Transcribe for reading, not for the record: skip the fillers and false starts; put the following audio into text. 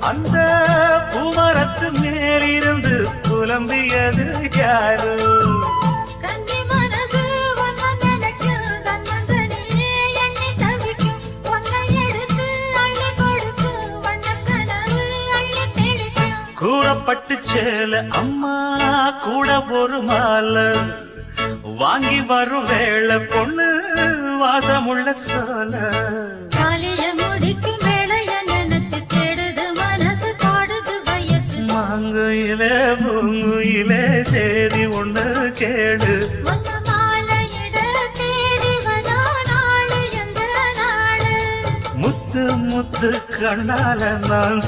அந்த பூமரத்து மேலிருந்து புலம்பியது யாரு? கன்னி மனசு ஒன்ன நினைக்கும், தன்னந்தனியே எண்ணி தவிக்கும். ஒன்னை எடுத்து அள்ளி கொடுக்கும், வண்ணக்கனவு அள்ளி தெளிக்கும். கூறப்பட்டு சேல அம்மா கூட ஒரு மாலை வாங்கி வரும் வேளை பொண்ணு வாசமுள்ள சோல. காலிய முடிக்கும் வேளைய நினைச்சு தேடுது மனசு, பாடுது வயசு. மாங்குயிலே பூங்குயிலே சேரி ஒண்ணு கேடு. ஒன்ன மாலையிட தேடி வரா நாளு எந்த நாடு? முத்து முத்து கண்ணால நான்